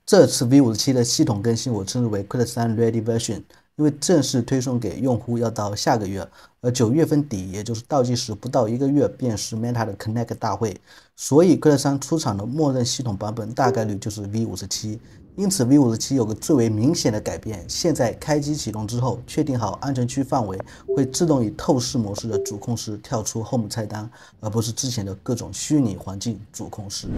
这次 V57的系统更新我称之为 Quid 3 Ready Version， 因为正式推送给用户要到下个月，而9月份底，也就是倒计时不到1个月，便是 Meta 的 Connect 大会，所以 Quid 3出厂的默认系统版本大概率就是 V57。因此 V57有个最为明显的改变，现在开机启动之后，确定好安全区范围，会自动以透视模式的主控室跳出 Home 菜单，而不是之前的各种虚拟环境主控室。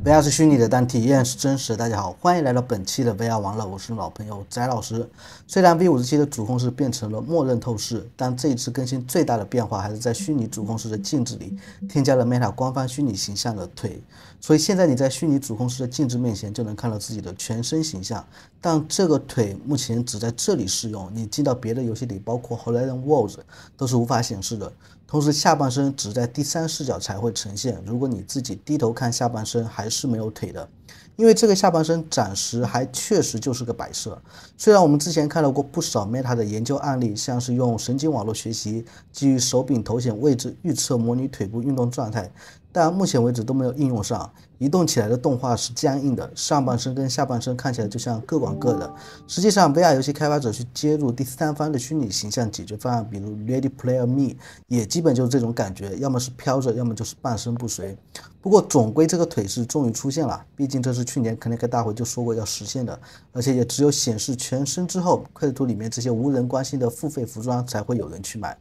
VR 是虚拟的，但体验是真实的。大家好，欢迎来到本期的 VR 玩乐，我是老朋友翟老师。虽然 V57的主控室变成了默认透视，但这一次更新最大的变化还是在虚拟主控室的镜子里添加了 Meta 官方虚拟形象的腿，所以现在你在虚拟主控室的镜子面前就能看到自己的全身形象。但这个腿目前只在这里适用，你进到别的游戏里，包括 Horizon Worlds 都是无法显示的。同时下半身只在第三视角才会呈现，如果你自己低头看下半身还是没有腿的，因为这个下半身暂时还确实就是个摆设。虽然我们之前看到过不少 Meta 的研究案例，像是用神经网络学习基于手柄头显位置预测模拟腿部运动状态，但目前为止都没有应用上。移动起来的动画是僵硬的，上半身跟下半身看起来就像各管各的。实际上 VR 游戏开发者去接入第三方的虚拟形象解决方案，比如 Ready Player Me 也基本就是这种感觉，要么是飘着，要么就是半身不遂。不过总归这个腿是终于出现了，毕竟这是去年 Connect 大会就说过要实现的，而且也只有显示全身之后，Quid 2里面这些无人关心的付费服装才会有人去买。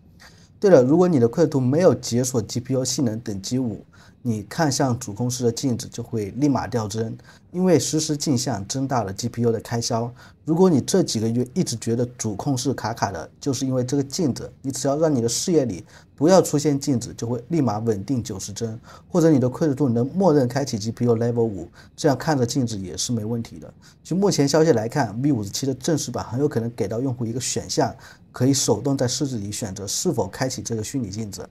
对了，如果你的Quid 2没有解锁 GPU 性能等级5，你看向主控室的镜子就会立马掉帧，因为实时镜像增大了 GPU 的开销。如果你这几个月一直觉得主控室卡卡的，就是因为这个镜子，你只要让你的视野里不要出现镜子，就会立马稳定90帧，或者你的Quid 2能默认开启 GPU Level 5，这样看着镜子也是没问题的。据目前消息来看， V57的正式版很有可能给到用户一个选项，可以手动在设置里选择是否开启这个虚拟镜子。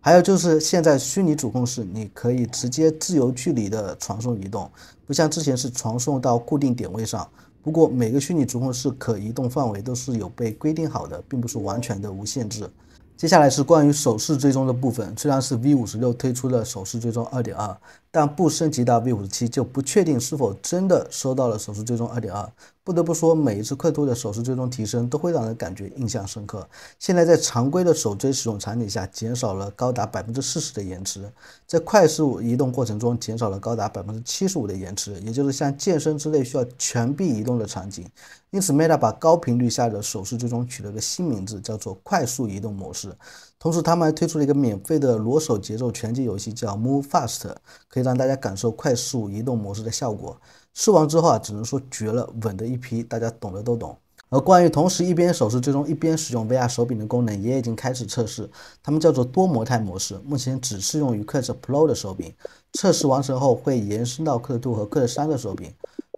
还有就是现在虚拟主控室你可以直接自由距离的传送移动，不像之前是传送到固定点位上。不过每个虚拟主控室可移动范围都是有被规定好的，并不是完全的无限制。接下来是关于手势追踪的部分，虽然是 V56推出了手势追踪 2.2， 但不升级到 V57就不确定是否真的收到了手势追踪 2.2。不得不说，每一次Quid 2的手势追踪提升都会让人感觉印象深刻。现在在常规的手追使用场景下，减少了高达 40% 的延迟，在快速移动过程中减少了高达 75% 的延迟，也就是像健身之类需要全臂移动的场景。因此 Meta 把高频率下的手势追踪取了个新名字，叫做快速移动模式。同时他们还推出了一个免费的裸手节奏拳击游戏，叫 Move Fast， 可以让大家感受快速移动模式的效果。试完之后只能说绝了，稳的一批，大家懂的都懂。而关于同时一边手势追踪一边使用 VR 手柄的功能也已经开始测试，它们叫做多模态模式，目前只适用于 Quid Pro 的手柄，测试完成后会延伸到Quid 2和Quid 3的手柄。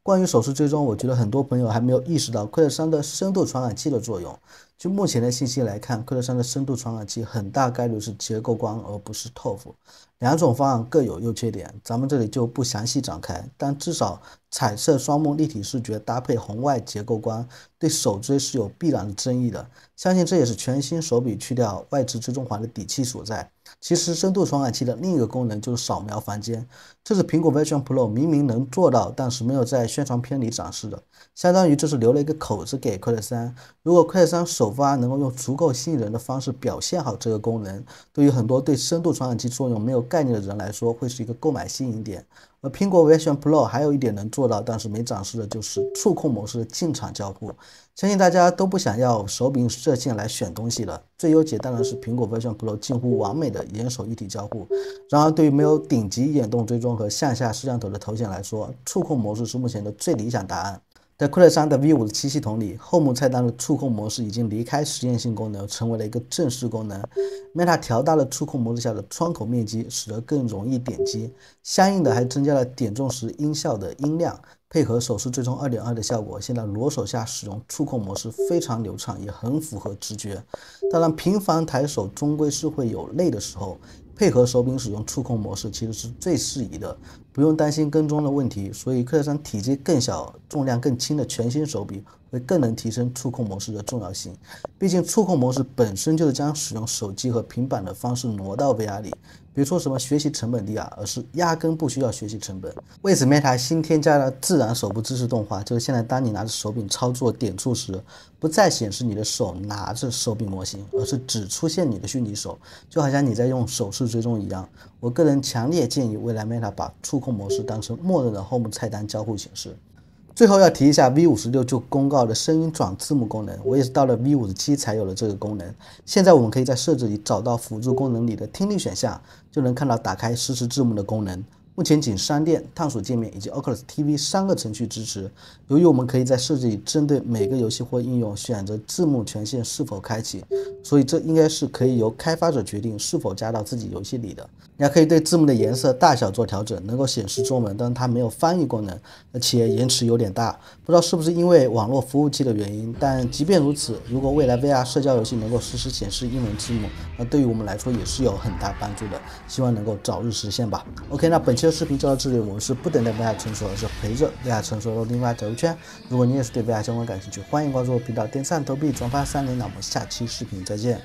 关于手势追踪，我觉得很多朋友还没有意识到Quid 3的深度传感器的作用。据目前的信息来看，Quid 3的深度传感器很大概率是结构光而不是ToF，两种方案各有优缺点，咱们这里就不详细展开，但至少彩色双梦立体视觉搭配红外结构光对手追是有必然的争议的，相信这也是全新手柄去掉外置追踪环的底气所在。其实深度传感器的另一个功能就是扫描房间，这是苹果 Vision Pro 明明能做到，但是没有在宣传片里展示的，相当于这是留了一个口子给Quid 3。如果Quid 3首发能够用足够吸引人的方式表现好这个功能，对于很多对深度传感器作用没有概念的人来说，会是一个购买吸引点。而苹果 Vision Pro 还有一点能做到，但是没展示的就是触控模式的进场交互。相信大家都不想要手柄射线来选东西了，最优解当然是苹果 Vision Pro 近乎完美的眼手一体交互。然而对于没有顶级眼动追踪和向下摄像头的头显来说，触控模式是目前的最理想答案。在Quid 3的 V57系统里， Home 菜单的触控模式已经离开实验性功能，成为了一个正式功能。Meta 调大了触控模式下的窗口面积，使得更容易点击，相应的还增加了点中时音效的音量，配合手势追踪 2.2 的效果，现在裸手下使用触控模式非常流畅，也很符合直觉。当然频繁抬手终归是会有累的时候，配合手柄使用触控模式其实是最适宜的。不用担心跟踪的问题，所以这张体积更小、重量更轻的全新手柄会更能提升触控模式的重要性。毕竟触控模式本身就是将使用手机和平板的方式挪到 VR 里，别说什么学习成本低啊，而是压根不需要学习成本。为此 Meta 新添加了自然手部姿势动画，就是现在当你拿着手柄操作点触时，不再显示你的手拿着手柄模型，而是只出现你的虚拟手，就好像你在用手势追踪一样。我个人强烈建议未来 Meta 把触控模式当成默认的 Home 菜单交互形式。最后要提一下 V56就公告的声音转字幕功能，我也是到了 V57才有了这个功能。现在我们可以在设置里找到辅助功能里的听力选项，就能看到打开实时字幕的功能。目前仅商店、探索界面以及 Oculus TV 3个程序支持。由于我们可以在设置里针对每个游戏或应用选择字幕权限是否开启，所以这应该是可以由开发者决定是否加到自己游戏里的。你还可以对字幕的颜色、大小做调整，能够显示中文，但是它没有翻译功能，而且延迟有点大。不知道是不是因为网络服务器的原因，但即便如此，如果未来 VR 社交游戏能够实时显示英文字幕，那对于我们来说也是有很大帮助的。希望能够早日实现吧。OK， 那本期的视频就到这里，我们是不等待 VR 成熟，而是陪着 VR 成熟的另外走一圈。如果你也是对 VR 相关感兴趣，欢迎关注我频道，点赞、投币、转发3连。那我们下期视频再见。